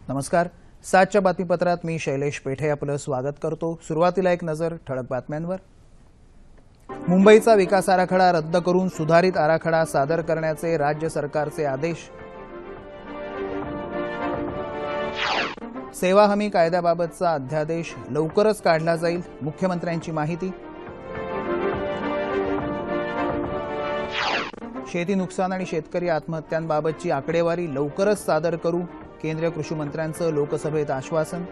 नमस्कार. 7च्या बातमीपत्रात मी शैलेश पेठे आपलं स्वागत करतो. सुरुवातीला एक नजर ठळक बातम्यांवर. मुंबईचा विकास आराखडा रद्द करून सुधारित आराखडा सादर करण्याचे राज्य सरकारचे आदेश. सेवा हमी कायद्याबाबतचा अध्यादेश लवकरच काढला जाईल, मुख्यमंत्र्यांची माहिती. शेती नुकसान आणि शेतकरी आत्महत्यांबाबतची आकडेवारी लवकरच सादर करू, केंद्रीय कृषी मंत्र्यांचं लोकसभेत आश्वासन.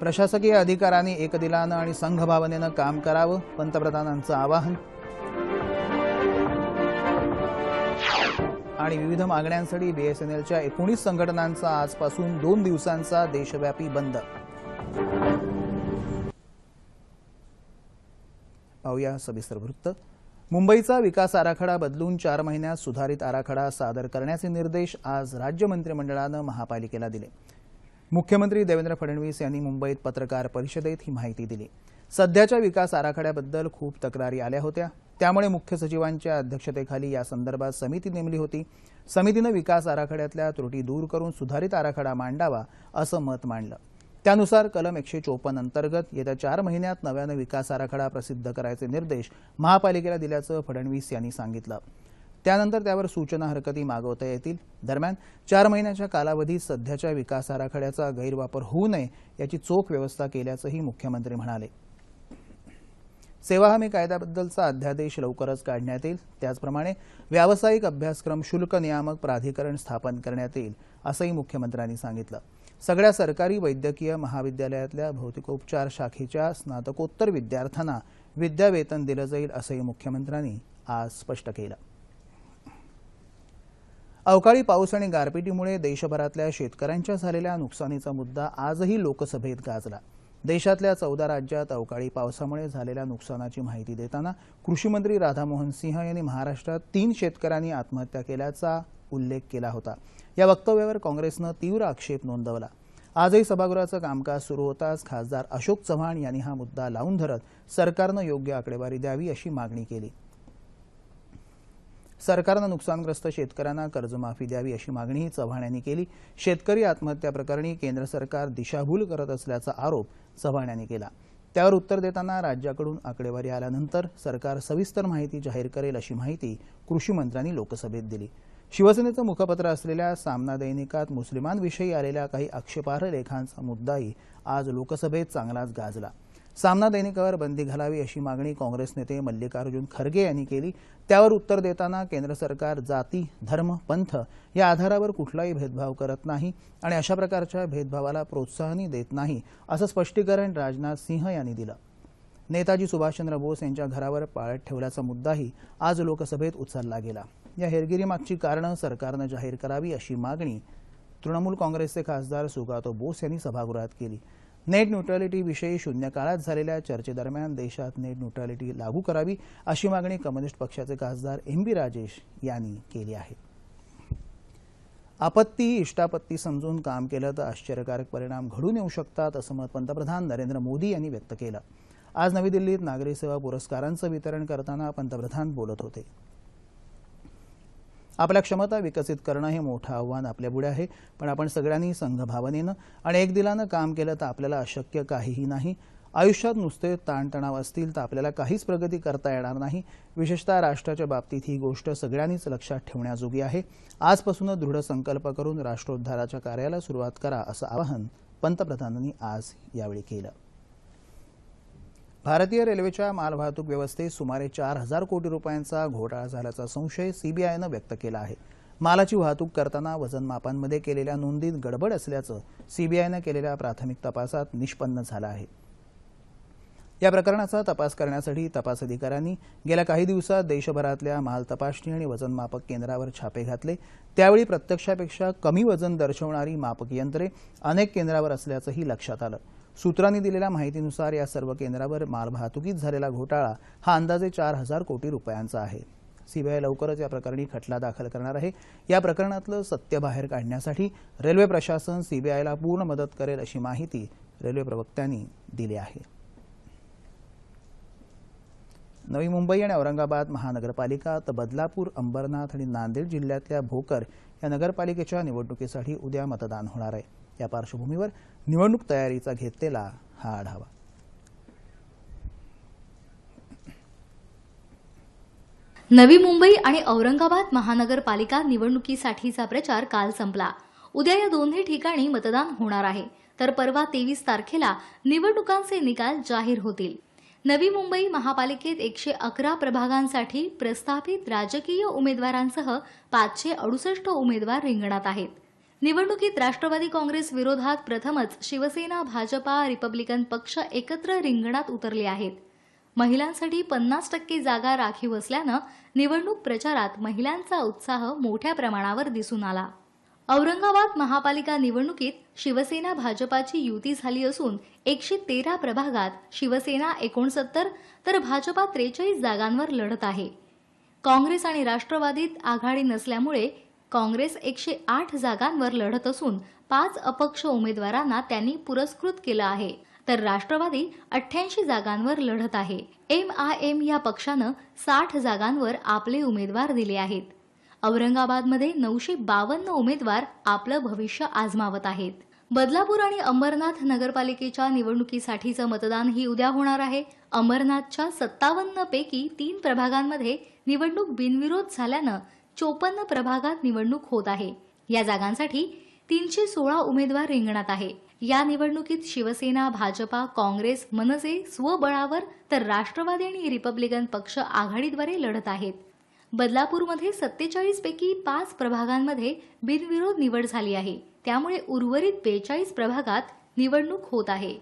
प्रशासकीय अधिकाऱ्यांनी एकदिलानं आणि संघभावनेनं काम करावं, पंतप्रधानांचं आवाहन. आणि विविध मागण्यांसाठी बीएसएनएलच्या 19 संघटनांचा आजपासून 2 दिवसांचा देशव्यापी बंद. पाहूया सविस्तर वृत्त. मुंबईचा विकास आराखडा बदलून 4 महिन्यात सुधारित आराखडा सादर करण्याचे निर्देश आज राज्य मंत्रिमंडळानं महापालिकेला दिले. मुख्यमंत्री देवेंद्र फडणवीस यांनी मुंबईत पत्रकार परिषदेत ही माहिती दिली. सध्याच्या विकास आराखड्याबद्दल खूप तक्रारी आल्या होत्या, त्यामुळे मुख्य सचिवांच्या अध्यक्षतेखाली या संदर्भात समिती नेमली होती. समितीनं विकास आराखड्यातल्या त्रुटी दूर करून सुधारित आराखडा मांडावा असं मत मांडलं. त्यानुसार कलम 154 अंतर्गत येत्या 4 महिन्यात नव्यानं विकास आराखडा प्रसिद्ध करायचे निर्देश महापालिकेला दिल्याचं फडणवीस यांनी सांगितलं. त्यानंतर त्यावर सूचना हरकती मागवता येतील. दरम्यान 4 महिन्याच्या कालावधीत सध्याच्या विकास आराखड्याचा गैरवापर होऊ नये याची चोख व्यवस्था केल्याचंही मुख्यमंत्री म्हणाले. सेवा हमी कायद्याबद्दलचा अध्यादेश लवकरच काढण्यात येईल. त्याचप्रमाणे व्यावसायिक अभ्यासक्रम शुल्क नियामक प्राधिकरण स्थापन करण्यात येईल असंही मुख्यमंत्र्यांनी सांगितलं. सगळ्या सरकारी वैद्यकीय महाविद्यालयातल्या भौतिकोपचार शाखेच्या स्नातकोत्तर विद्यार्थ्यांना विद्यावेतन दिलं जाईल असंही मुख्यमंत्र्यांनी आज स्पष्ट केलं. अवकाळी पाऊस आणि गारपिटीमुळे देशभरातल्या शेतकऱ्यांच्या झालेल्या नुकसानीचा मुद्दा आजही लोकसभेत गाजला. देशातल्या 14 राज्यात अवकाळी पावसामुळे झालेल्या नुकसानाची माहिती देताना कृषी मंत्री राधामोहन सिंह यांनी महाराष्ट्रात 3 शेतकऱ्यांनी आत्महत्या केल्याचा उल्लेख केला होता. या वक्तव्यावर काँग्रेसनं तीव्र आक्षेप नोंदवला. आजही सभागृहाचं कामकाज सुरू होताच खासदार अशोक चव्हाण यांनी हा मुद्दा लावून धरत सरकारनं योग्य आकडेवारी द्यावी अशी मागणी केली. सरकारनं नुकसानग्रस्त शेतकऱ्यांना कर्जमाफी द्यावी अशी मागणीही चव्हाण यांनी केली. शेतकरी आत्महत्या प्रकरणी केंद्र सरकार दिशाभूल करत असल्याचा आरोप चव्हाण यांनी केला. त्यावर उत्तर देताना राज्याकडून आकडेवारी आल्यानंतर सरकार सविस्तर माहिती जाहीर करेल अशी माहिती कृषी मंत्र्यांनी लोकसभेत दिली. शिवसेनेचं मुखपत्र असलेल्या सामना दैनिकात मुस्लिमांविषयी आलेल्या काही आक्षेपार्ह लेखांचा मुद्दाही आज लोकसभेत चांगलाच गाजला. सामना दैनिकावर बंदी घालावी अशी मागणी काँग्रेस नेते मल्लिकार्जुन खरगे यांनी केली. त्यावर उत्तर देताना केंद्र सरकार जाती, धर्म, पंथ या आधारावर कुठलाही भेदभाव करत नाही आणि अशा प्रकारच्या भेदभावाला प्रोत्साहनही देत नाही असं स्पष्टीकरण राजनाथ सिंह यांनी दिलं. नेताजी सुभाषचंद्र बोस यांच्या घरावर पाळत ठेवल्याचा मुद्दाही आज लोकसभेत उचलला गेला. या हेरगिरीमागची कारणं सरकारनं जाहीर करावी अशी मागणी तृणमूल काँग्रेसचे खासदार सुगातो बोस यांनी सभागृहात केली. नेट न्यूट्रॅलिटीविषयी शून्य काळात झालेल्या चर्चेदरम्यान देशात नेट न्यूट्रॅलिटी लागू करावी अशी मागणी कम्युनिस्ट पक्षाचे खासदार एम.बी. राजेश यांनी केली आहे. आपत्ती ही इष्टापत्ती समजून काम केलं तर आश्चर्यकारक परिणाम घडून येऊ शकतात असं मत पंतप्रधान नरेंद्र मोदी यांनी व्यक्त केलं. आज नवी दिल्लीत नागरी सेवा पुरस्कारांचं वितरण करताना पंतप्रधान बोलत होते. आपल्या क्षमता विकसित करणं हे मोठं आव्हान आपल्यापुढे आहे, पण आपण सगळ्यांनी संघभावनेनं आणि एकदिलानं काम केलं तर आपल्याला अशक्य काहीही नाही. आयुष्यात नुसते ताणतणाव असतील तर आपल्याला काहीच प्रगती करता येणार नाही. विशेषतः राष्ट्राच्या बाबतीत ही गोष्ट सगळ्यांनीच लक्षात ठेवण्याजोगी आहे. आजपासूनच दृढ संकल्प करून राष्ट्रोद्धाराच्या कार्याला सुरुवात करा असं आवाहन पंतप्रधानांनी आज यावेळी केलं. भारतीय रेल्वेच्या मालवाहतूक व्यवस्थेत सुमारे 4,000 कोटी रुपयांचा घोटाळा झाल्याचा संशय सीबीआयनं व्यक्त केला आहे. मालाची वाहतूक करताना वजनमापांमध्ये केलेल्या नोंदीत गडबड असल्याचं सीबीआयनं केलेल्या प्राथमिक तपासात निष्पन्न झालं आहे. या प्रकरणाचा तपास करण्यासाठी तपास अधिकाऱ्यांनी गेल्या काही दिवसात देशभरातल्या माल तपासणी आणि वजनमापक केंद्रावर छापे घातले. त्यावेळी प्रत्यक्षापेक्षा कमी वजन दर्शवणारी मापक यंत्रे अनेक केंद्रावर असल्याचंही लक्षात आलं. सूत्रांनी दिलेल्या माहितीनुसार या सर्व केंद्रावर मालवाहतुकीत झालेला घोटाळा हा अंदाजे 4,000 कोटी रुपयांचा आहे. सीबीआय लवकरच या प्रकरणी खटला दाखल करणार आहे. या प्रकरणातलं सत्य बाहेर काढण्यासाठी रेल्वे प्रशासन सीबीआयला पूर्ण मदत करेल अशी माहिती रेल्वे प्रवक्त्यांनी दिली आहे. नवी मुंबई आणि औरंगाबाद महानगरपालिका तर बदलापूर, अंबरनाथ आणि नांदेड जिल्ह्यातल्या भोकर या नगरपालिकेच्या निवडणुकीसाठी उद्या मतदान होणार आहे। या पार्श्वभूमीवर निवडणूक तयारीचा घेतलेला हा आढावा। नवी मुंबई आणि औरंगाबाद महानगरपालिका निवडणुकीसाठीचा प्रचार काल संपला। उद्या या दोन्ही ठिकाणी मतदान होणार आहे, तर परवा 23 तारखेला निवडणुकांचे निकाल जाहीर होतील। नवी मुंबई महापालिकेत 111 प्रभागांसाठी प्रस्थापित राजकीय उमेदवारांसह 568 उमेदवार रिंगणात आहेत। निवडणुकीत राष्ट्रवादी काँग्रेस विरोधात प्रथमच शिवसेना, भाजपा, रिपब्लिकन पक्ष एकत्र रिंगणात उतरले आहेत। महिलांसाठी 50% जागा राखीव असल्यानं निवडणूक प्रचारात महिलांचा उत्साह मोठ्या प्रमाणावर दिसून आला। औरंगाबाद महापालिका निवडणुकीत शिवसेना भाजपाची युती झाली असून 113 प्रभागात शिवसेना 69 तर भाजपा 43 जागांवर लढत आहे। काँग्रेस आणि राष्ट्रवादीत आघाडी नसल्यामुळे काँग्रेस 108 जागांवर लढत असून 5 अपक्ष उमेदवारांना त्यांनी पुरस्कृत केलं आहे, तर राष्ट्रवादी 88 जागांवर लढत आहे। MIM या पक्षानं 60 जागांवर आपले उमेदवार दिले आहेत। औरंगाबादमध्ये 952 उमेदवार आपलं भविष्य आजमावत आहेत। बदलापूर आणि अंबरनाथ नगरपालिकेच्या निवडणुकीसाठीचं मतदानही उद्या होणार आहे। अंबरनाथच्या 57 पैकी 3 प्रभागांमध्ये निवडणूक बिनविरोध झाल्यानं 54 प्रभागात निवडणूक होत आहे। या जागांसाठी 316 उमेदवार रिंगणात आहे। या निवडणुकीत शिवसेना, भाजपा, काँग्रेस, मनसे स्वबळावर तर राष्ट्रवादी आणि रिपब्लिकन पक्ष आघाडीद्वारे लढत आहेत। बदलापूरमध्ये 47 पैकी 5 प्रभागांमध्ये बिनविरोध निवड झाली आहे, त्यामुळे उर्वरित 42 प्रभागात निवडणूक होत आहे।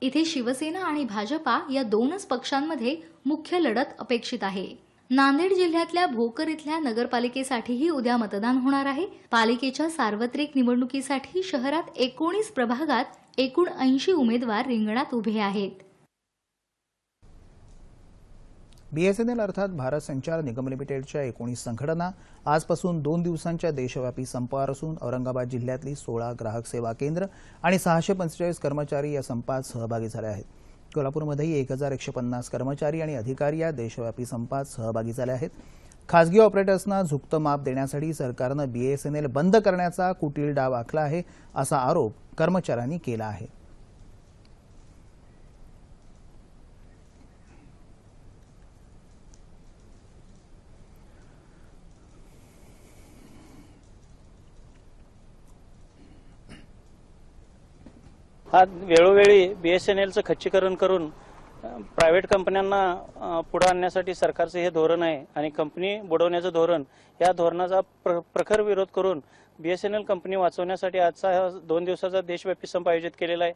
इथे शिवसेना आणि भाजपा या दोनच पक्षांमध्ये मुख्य लढत अपेक्षित आहे। नांदेड जिल्ह्यातल्या भोकर इथल्या नगरपालिकेसाठीही उद्या मतदान होणार आहे। पालिकेच्या सार्वत्रिक निवडणुकीसाठी शहरात 19 प्रभागात एकूण 80 उमेदवार रिंगणात उभे आहेत। BSNL अर्थात भारत संचार निगम लिमिटेडच्या 19 संघटना आजपासून 2 दिवसांच्या देशव्यापी संपावर असून औरंगाबाद जिल्ह्यातली 16 ग्राहक सेवा केंद्र आणि 645 कर्मचारी या संपात सहभागी झाले आहेत। कोल्हापूरमध्येही 1150 कर्मचारी आणि अधिकारी या देशव्यापी संपात सहभागी झाले आहेत। खासगी ऑपरेटर्सना झुकतं माप देण्यासाठी सरकारनं BSNL बंद करण्याचा कुटील डाव आखला आहे, असा आरोप कर्मचाऱ्यांनी केला आहे। आज वेळोवेळी BSNLचं खच्चीकरण करून प्रायव्हेट कंपन्यांना पुढे आणण्यासाठी सरकारचं हे धोरण आहे आणि कंपनी बुडवण्याचं धोरण, या धोरणाचा प्रखर विरोध करून BSNL कंपनी वाचवण्यासाठी आजचा 2 दिवसाचा देशव्यापी संप आयोजित केलेला आहे।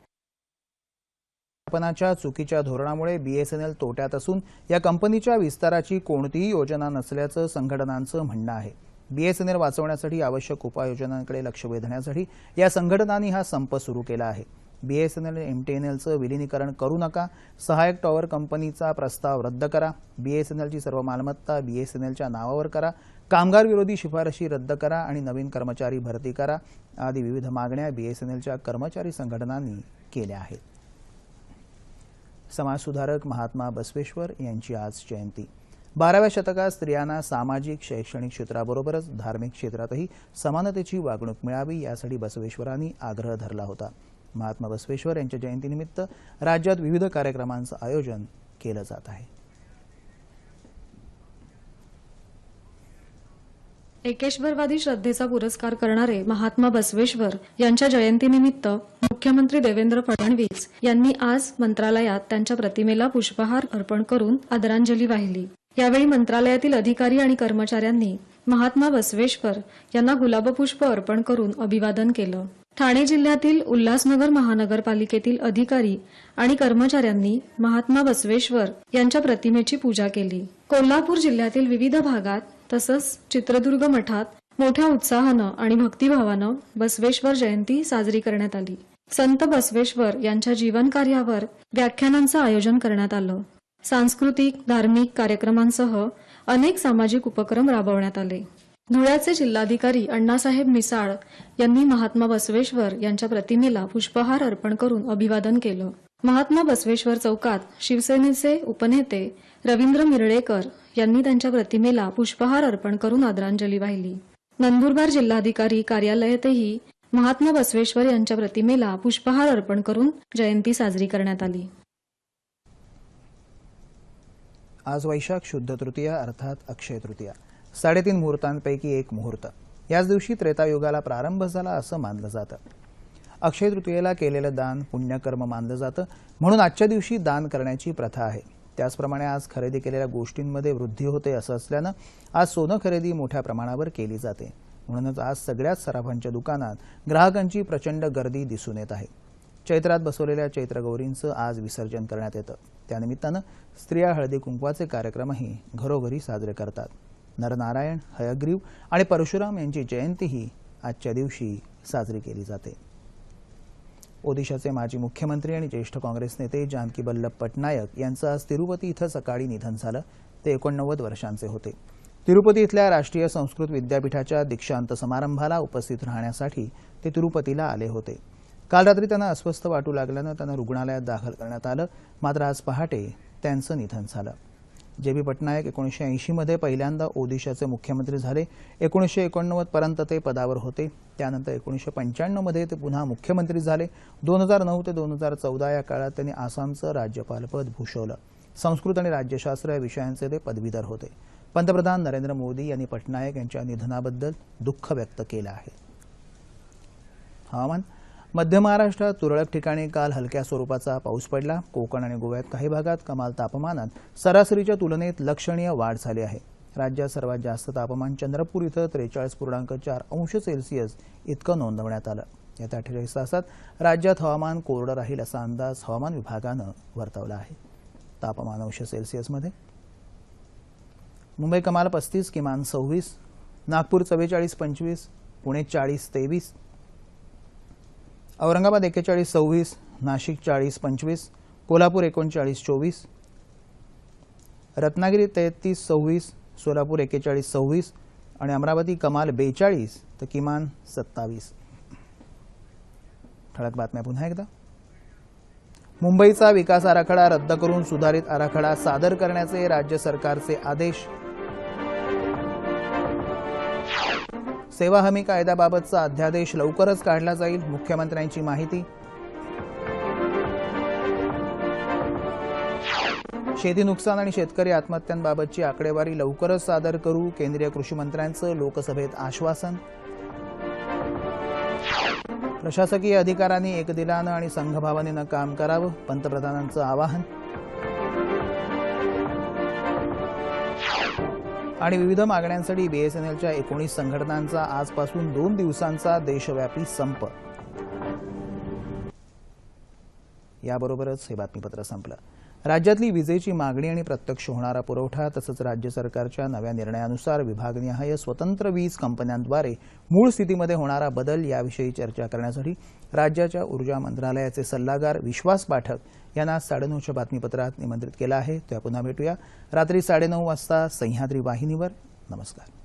कंपन्यांच्या चुकीच्या धोरणामुळे BSNL तोट्यात असून या कंपनीच्या विस्ताराची कोणतीही योजना नसल्याचं संघटनांचं म्हणणं आहे। BSNL वाचवण्यासाठी आवश्यक उपाययोजनांकडे लक्ष वेधण्यासाठी या संघटनांनी हा संप सुरू केला आहे। BSNL MTNLचं विलीनीकरण करू नका, सहायक टॉवर कंपनीचा प्रस्ताव रद्द करा, BSNLची सर्व मालमत्ता BSNLच्या नावावर करा, कामगार विरोधी शिफारशी रद्द करा आणि नवीन कर्मचारी भरती करा आदी विविध मागण्या BSNLच्या कर्मचारी संघटनांनी केल्या आहेत। समाजसुधारक महात्मा बसवेश्वर यांची आज जयंती। 12व्या शतकात स्त्रियांना सामाजिक, शैक्षणिक क्षेत्राबरोबरच धार्मिक क्षेत्रातही समानतेची वागणूक मिळावी यासाठी बसवेश्वरांनी आग्रह धरला होता। महात्मा बसवेश्वर यांच्या जयंतीनिमित्त राज्यात विविध कार्यक्रमांचं आयोजन केलं जात आहे। एकेश्वरवादी श्रद्धेचा पुरस्कार करणारे महात्मा बसवेश्वर यांच्या जयंतीनिमित्त मुख्यमंत्री देवेंद्र फडणवीस यांनी आज मंत्रालयात त्यांच्या प्रतिमेला पुष्पहार अर्पण करून आदरांजली वाहिली। यावेळी मंत्रालयातील अधिकारी आणि कर्मचाऱ्यांनी महात्मा बसवेश्वर यांना गुलाबपुष्प अर्पण करून अभिवादन केलं। ठाणे जिल्ह्यातील उल्हासनगर महानगरपालिकेतील अधिकारी आणि कर्मचाऱ्यांनी महात्मा बसवेश्वर यांच्या प्रतिमेची पूजा केली। कोल्हापूर जिल्ह्यातील विविध भागात तसंच चित्रदुर्ग मठात मोठ्या उत्साहानं आणि भक्तिभावानं बसवेश्वर जयंती साजरी करण्यात आली। संत बसवेश्वर यांच्या जीवनकार्यावर व्याख्यानांचं आयोजन करण्यात आलं। सांस्कृतिक, धार्मिक कार्यक्रमांसह अनेक सामाजिक उपक्रम राबवण्यात आले। धुळ्याचे जिल्हाधिकारी अण्णासाहेब मिसाळ यांनी महात्मा बसवेश्वर यांच्या प्रतिमेला पुष्पहार अर्पण करून अभिवादन केलं। महात्मा बसवेश्वर चौकात शिवसेनेचे उपनेते रवींद्र मिरळेकर यांनी त्यांच्या प्रतिमेला पुष्पहार अर्पण करून आदरांजली वाहिली. नंदुरबार जिल्हाधिकारी कार्यालयातही महात्मा बसवेश्वर यांच्या प्रतिमेला पुष्पहार अर्पण करून जयंती साजरी करण्यात आली. आज वैशाख शुद्ध तृतीया अर्थात अक्षय तृतीया 3.5 मुहूर्तांपैकी एक मुहूर्त. याच दिवशी त्रेतायुगाला प्रारंभ झाला असं मानलं जातं. अक्षय तृतीयेला केलेलं दान पुण्यकर्म मानलं जातं, म्हणून आजच्या दिवशी दान करण्याची प्रथा आहे. त्याचप्रमाणे आज खरेदी केलेल्या गोष्टींमध्ये वृद्धी होते असं असल्यानं आज सोनं खरेदी मोठ्या प्रमाणावर केली जाते. म्हणूनच आज सगळ्याच सराफांच्या दुकानात ग्राहकांची प्रचंड गर्दी दिसून येत आहे. चैत्रात बसवलेल्या चैत्रगौरींचं आज विसर्जन करण्यात येतं. त्यानिमित्तानं स्त्रिया हळदी कुंकवाचे कार्यक्रमही घरोघरी साजरे करतात. नरनारायण, हयग्रीव आणि परशुराम यांची जयंतीही आजच्या दिवशी साजरी केली जाते. ओदिशाचे माजी मुख्यमंत्री आणि ज्येष्ठ काँग्रेस नेते जानकी वल्लभ पटनायक यांचं आज तिरुपती इथं सकाळी निधन झालं. ते 89 वर्षांचे होते. तिरुपती इथल्या राष्ट्रीय संस्कृत विद्यापीठाच्या दीक्षांत समारंभाला उपस्थित राहण्यासाठी ते तिरुपतीला आले होते. काल रात्री त्यांना अस्वस्थ वाटू लागल्यानं त्यांना रुग्णालयात दाखल करण्यात आलं. मात्र आज पहाटे त्यांचं निधन झालं. जे बी पटनायक 1980 मध्ये पहिल्यांदा ओदिशाचे मुख्यमंत्री झाले. 1989 पर्यंत ते पदावर होते. त्यानंतर 1995 मध्ये ते पुन्हा मुख्यमंत्री झाले. 2009 ते 2014 या काळात त्यांनी आसामचं राज्यपालपद भूषवलं. संस्कृत आणि राज्यशास्त्र या विषयांचे ते पदवीधर होते. पंतप्रधान नरेंद्र मोदी यांनी पटनायक यांच्या निधनाबद्दल दुःख व्यक्त केलं आहे. हवामान. मध्य महाराष्ट्रात तुरळक ठिकाणी काल हलक्या स्वरूपाचा पाऊस पडला. कोकण आणि गोव्यात काही भागात कमाल तापमानात सरासरीच्या तुलनेत लक्षणीय वाढ झाली आहे. राज्यात सर्वात जास्त तापमान चंद्रपूर इथं 43.4 अंश सेल्सिअस इतकं नोंदवण्यात आलं. येत्या 48 तासात राज्यात हवामान कोरडं राहील असा अंदाज हवामान विभागानं वर्तवला आहे. तापमान अंश सेल्सिअसमध्ये मुंबई कमाल 35, किमान 26, नागपूर 44-25, पुणे 40-23, औरंगाबाद 41-26, नाशिक 40-25, कोल्हापूर 39-24, रत्नागिरी 33-26, सोलापूर 41-26 आणि अमरावती कमाल 42 तर किमान 27. ठळक बातम्या पुन्हा एकदा. मुंबईचा विकास आराखडा रद्द करून सुधारित आराखडा सादर करण्याचे राज्य सरकारचे आदेश. सेवा हमी कायद्याबाबतचा अध्यादेश लवकरच काढला जाईल, मुख्यमंत्र्यांची माहिती. शेती नुकसान आणि शेतकरी आत्महत्यांबाबतची आकडेवारी लवकरच सादर करू, केंद्रीय कृषी मंत्र्यांचं लोकसभेत आश्वासन. प्रशासकीय अधिकाऱ्यांनी एकदिलानं आणि संघभावनेनं काम करावं, पंतप्रधानांचं आवाहन. आणि विविध मागण्यांसाठी बीएसएनएलच्या 19 संघटनांचा आजपासून 2 दिवसांचा देशव्यापी संप. याबरोबरच हे बातमीपत्र संपलं. राज्यातली विजेची मागणी आणि प्रत्यक्ष होणारा पुरवठा तसंच राज्य सरकारच्या नव्या निर्णयानुसार विभागनिहाय स्वतंत्र वीज कंपन्यांद्वारे मूळ स्थितीमध्ये होणारा बदल याविषयी चर्चा करण्यासाठी राज्याच्या ऊर्जा मंत्रालयाचे सल्लागार विश्वास पाठक यांना 9:30च्या बातमीपत्रात निमंत्रित केलं आहे. त्या पुन्हा भेटूया रात्री 9:30 वाजता सह्याद्री वाहिनीवर. नमस्कार.